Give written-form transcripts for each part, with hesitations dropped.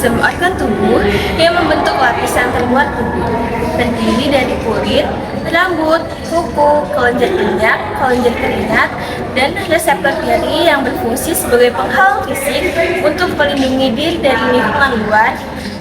sistem organ tubuh yang membentuk lapisan terbuat tubuh, terdiri dari kulit, rambut, kuku, kelenjar minyak, kelenjar keringat, dan reseptor nyeri yang berfungsi sebagai penghalang fisik untuk melindungi diri dari lingkungan luar,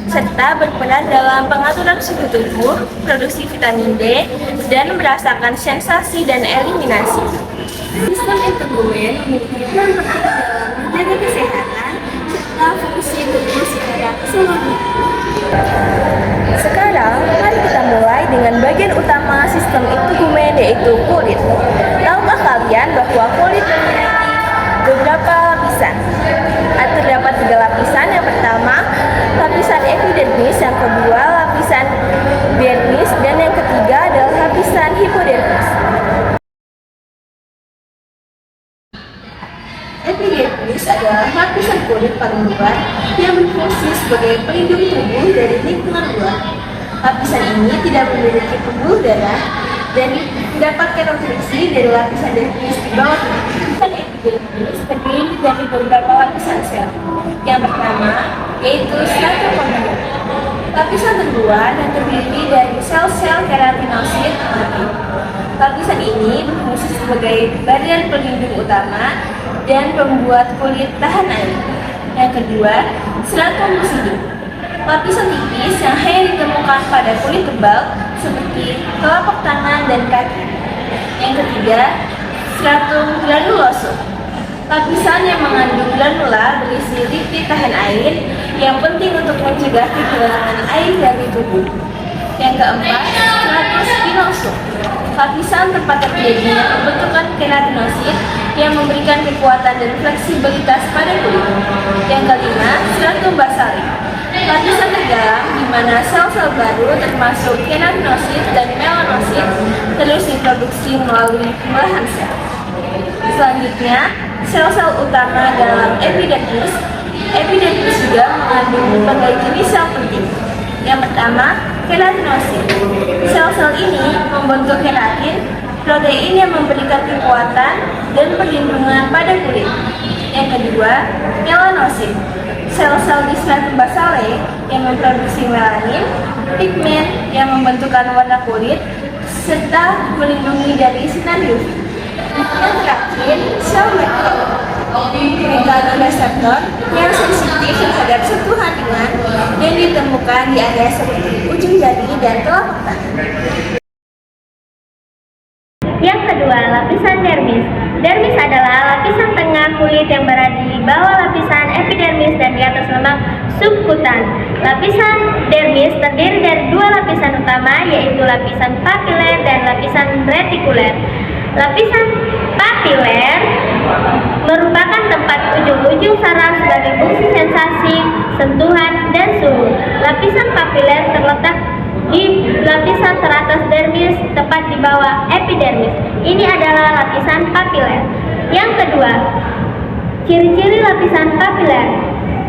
serta berperan dalam pengaturan suhu tubuh, produksi vitamin D, dan merasakan sensasi dan eliminasi. Sistem integumen memiliki peran penting dalam menjaga kesehatan serta fungsi tubuh secara keseluruhan. Sekarang, mari kita mulai dengan bagian utama sistem integumen, yaitu kulit. Tahukah kalian bahwa kulit memiliki beberapa lapisan? Terdapat 3 lapisan. Yang pertama, lapisan epidermis, yang kedua, lapisan dermis, dan yang ketiga adalah lapisan hipodermis. Epidermis adalah lapisan kulit paling luar yang berfungsi sebagai pelindung tubuh dari lingkungan luar. Lapisan ini tidak memiliki pembuluh darah dan mendapatkan nutrisi dari lapisan dermis di bawah tubuh. Lapisan epidermis terdiri dari beberapa lapisan sel. Yang pertama yaitu stratum corneum. Lapisan terluar yang terdiri dari sel-sel keratinosit mati. Lapisan ini berfungsi sebagai barrier pelindung utama dan pembuat kulit tahan air. Yang kedua, stratum lucidum. Lapisan tipis yang hanya ditemukan pada kulit tebal seperti telapak tangan dan kaki. Yang ketiga, stratum granulosum. Lapisan yang mengandung granula berisi lipid tahan air yang penting untuk mencegah kehilangan air dari tubuh. Yang keempat, stratum spinosum. Lapisan tempat terjadinya pembentukan keratinosit yang memberikan kekuatan dan fleksibilitas pada kulit. Yang kelima, stratum basale. Lapisan terdalam di mana sel-sel baru termasuk keratinosit dan melanosit terus diproduksi melalui pembelahan sel. Selanjutnya, sel-sel utama dalam epidermis. Epidermis juga mengandung berbagai jenis sel penting. Yang pertama, keratinosit. Sel-sel ini membentuk keratin, protein yang memberikan kekuatan dan perlindungan pada kulit. Yang kedua, melanosit. Sel-sel di stratum basale yang memproduksi melanin, pigmen yang membentukkan warna kulit, serta melindungi dari sinar UV. Yang terakhir, sel mechanoreceptor yang sensitif terhadap sentuhan ringan yang ditemukan di area seperti ujung jari dan telapak tangan. Yang kedua, lapisan dermis. Dermis adalah lapisan tengah kulit yang berada di bawah lapisan epidermis dan di atas lemak subkutan. Lapisan dermis terdiri dari 2 lapisan utama, yaitu lapisan papiler dan lapisan retikuler. Lapisan papiler merupakan tempat ujung-ujung saraf sebagai fungsi sensasi, sentuhan, dan suhu. Lapisan papiler terletak di lapisan teratas dermis, tepat di bawah epidermis. Ini adalah lapisan papiler. Yang kedua, ciri-ciri lapisan papiler.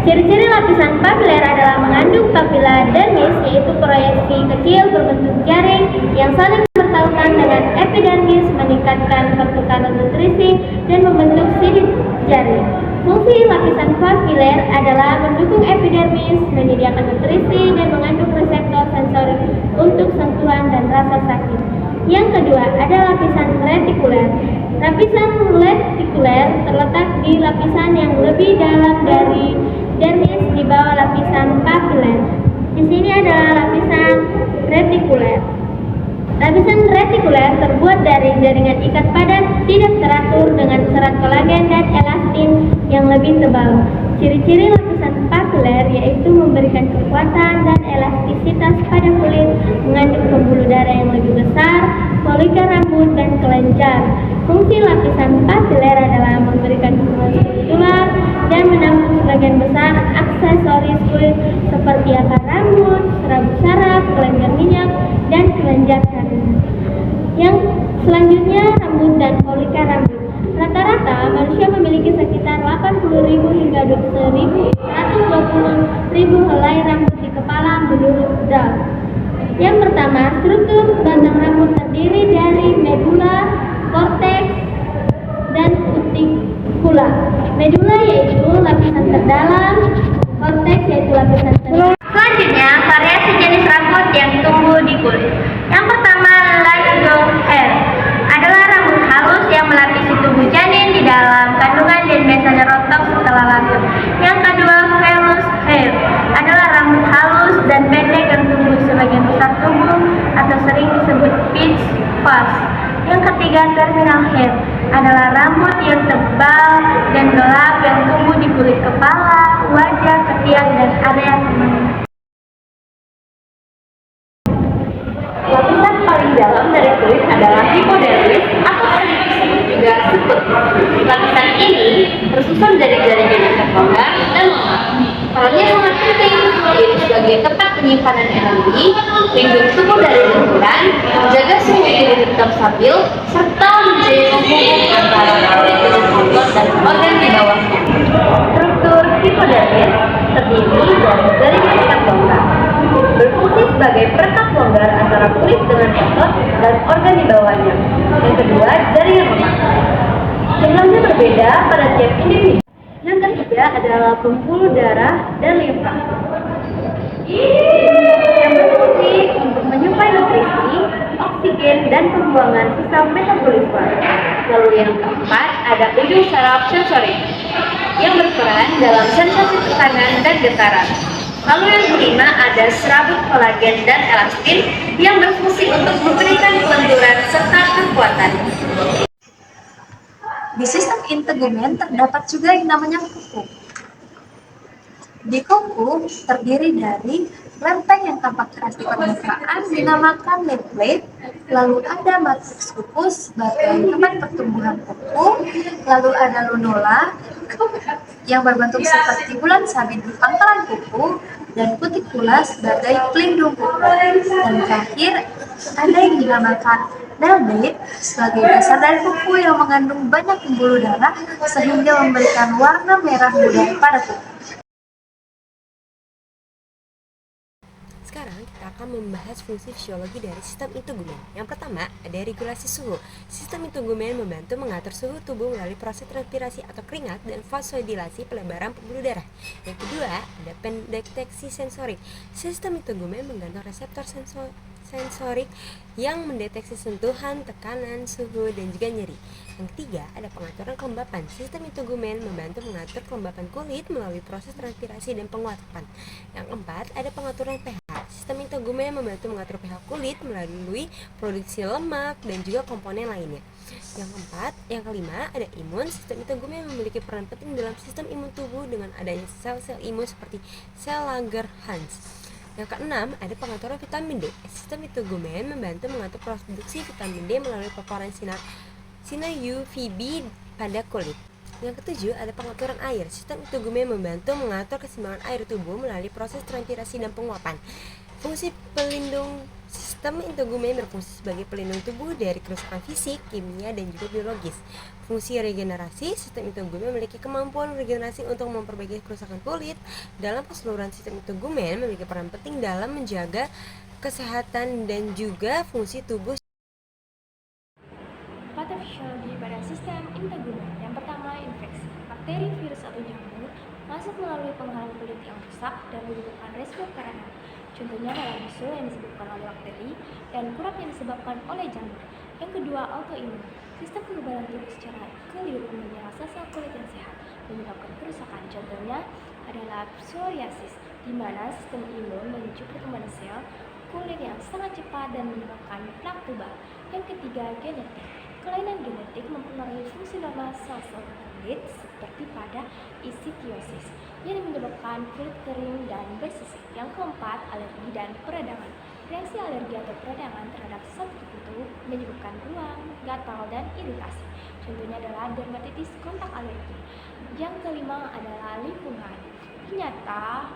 Ciri-ciri lapisan papiler adalah mengandung papila dermis, yaitu proyeksi kecil berbentuk jaring yang saling bertautan dengan epidermis, meningkatkan pertukaran nutrisi dan membentuk sirip jaring. Fungsi lapisan papiler adalah mendukung epidermis, menyediakan nutrisi, dan mengandung reseptor sensorik untuk sentuhan dan rasa sakit. Yang kedua ada lapisan retikuler. Lapisan retikuler terletak di lapisan yang lebih dalam dari dermis di bawah lapisan papiler. Di sini adalah lapisan retikuler. Lapisan retikuler terbuat dari jaringan ikat padat tidak teratur dengan serat kolagen dan elastin yang lebih tebal. Ciri-ciri lapisan papiler yaitu memberikan kekuatan dan elastisitas pada kulit, mengandung pembuluh darah yang lebih besar, folikel rambut, dan kelenjar. Fungsi lapisan papiler adalah memberikan stimulus tular dan menampung sebagian besar aksesoris kulit seperti akar rambut, serabut saraf, kelenjar minyak, dan kelenjar keringat. Yang selanjutnya, rambut dan folikel rambut. Rata-rata manusia memiliki sekitar 80.000 hingga 120.000 helai rambut di kepala menurut Dahl. Yang pertama, struktur batang rambut terdiri dari medula, korteks, dan cuticula. Medula yaitu lapisan terdalam, korteks yaitu lapisan rambut yang tebal dan gelap yang tumbuh di kulit kepala, wajah, ketiak, dan area kemaluan. Lapisan paling dalam dari kulit adalah hipodermis atau sering disebut juga subkutis. Lapisan ini tersusun dari jaringan yang terlonggar dan lemak. Perannya sangat penting, yaitu sebagai tempat penyimpanan energi, pelindung tubuh dari benturan, menjaga suhu tubuh tetap stabil, serta menjadi penghubung antara kulit dengan otot dan organ di bawahnya. Struktur hipodermis terdiri dari jaringan yang longgar, berfungsi sebagai perekat longgar antara kulit dengan otot dan organ di bawahnya. Yang kedua, jaringan lemak. Jumlahnya berbeda pada tiap individu. Yang ketiga adalah pembuluh darah dan limfa yang berfungsi untuk menyuplai nutrisi, oksigen, dan pembuangan sisa metabolisme. Lalu yang keempat ada ujung saraf sensorik yang berperan dalam sensasi tekanan dan getaran. Lalu yang kelima ada serabut kolagen dan elastin yang berfungsi untuk memberikan kelenturan serta kekuatan. Di sistem integumen terdapat juga yang namanya kuku. Di kuku terdiri dari lempeng yang tampak keras di permukaan dinamakan lip plate, lalu ada matriks kuku sebagai tempat pertumbuhan kuku, lalu ada lunula yang berbentuk seperti bulan sabit di pangkalan kuku, dan cuticula sebagai pelindung kuku. Dan terakhir ada yang dinamakan nail bed sebagai dasar dari kuku yang mengandung banyak pembuluh darah sehingga memberikan warna merah muda pada kuku. Sekarang kita akan membahas fungsi fisiologi dari sistem integumen. Yang pertama, ada regulasi suhu. Sistem integumen membantu mengatur suhu tubuh melalui proses transpirasi atau keringat dan vasodilasi pelebaran pembuluh darah. Yang kedua, ada pendeteksi sensorik. Sistem integumen menggantung reseptor sensorik yang mendeteksi sentuhan, tekanan, suhu, dan juga nyeri. Yang ketiga, ada pengaturan kelembapan. Sistem integumen membantu mengatur kelembapan kulit melalui proses transpirasi dan penguapan. Yang keempat, ada pengaturan pH. Sistem integumen membantu mengatur pH kulit melalui produksi lemak dan juga komponen lainnya. Yang kelima, ada imun. Sistem integumen memiliki peran penting dalam sistem imun tubuh dengan adanya sel-sel imun seperti sel Langerhans. Yang keenam, ada pengaturan vitamin D. Sistem integumen membantu mengatur produksi vitamin D melalui paparan sinar UVB pada kulit. Yang ketujuh, ada pengaturan air. Sistem integumen membantu mengatur keseimbangan air tubuh melalui proses transpirasi dan penguapan. Fungsi pelindung. Sistem integumen berfungsi sebagai pelindung tubuh dari kerusakan fisik, kimia, dan juga biologis. Fungsi regenerasi. Sistem integumen memiliki kemampuan regenerasi untuk memperbaiki kerusakan kulit. Dalam keseluruhan, sistem integumen memiliki peran penting dalam menjaga kesehatan dan juga fungsi tubuh. Patofisiologi pada sistem integumen. Yang pertama, infeksi. Bakteri, virus, atau jamur masuk melalui penghalang kulit yang rusak dan menyebabkan resiko karena contohnya adalah bisul yang disebabkan oleh bakteri dan kurap yang disebabkan oleh jamur. Yang kedua, autoimun. Sistem kekebalan tubuh secara keliru menyerang sel-sel kulit yang sehat menyebabkan kerusakan. Contohnya adalah psoriasis, di mana sistem imun memicu pertumbuhan sel kulit yang sangat cepat dan menyebabkan plak tebal. Yang ketiga, genetik. Kelainan genetik mempengaruhi fungsi normal sel-sel kulit seperti pada ichthyosis yang menyebabkan kulit kering dan bersisik. Yang keempat, alergi dan peradangan. Reaksi alergi atau peradangan terhadap zat tertentu menyebabkan ruam, gatal, dan iritasi. Contohnya adalah dermatitis kontak alergi. Yang kelima adalah lingkungan. Ternyata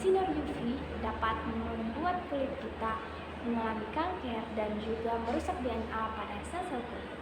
sinar UV dapat membuat kulit kita mengalami kanker dan juga merusak DNA pada sel-sel kulit.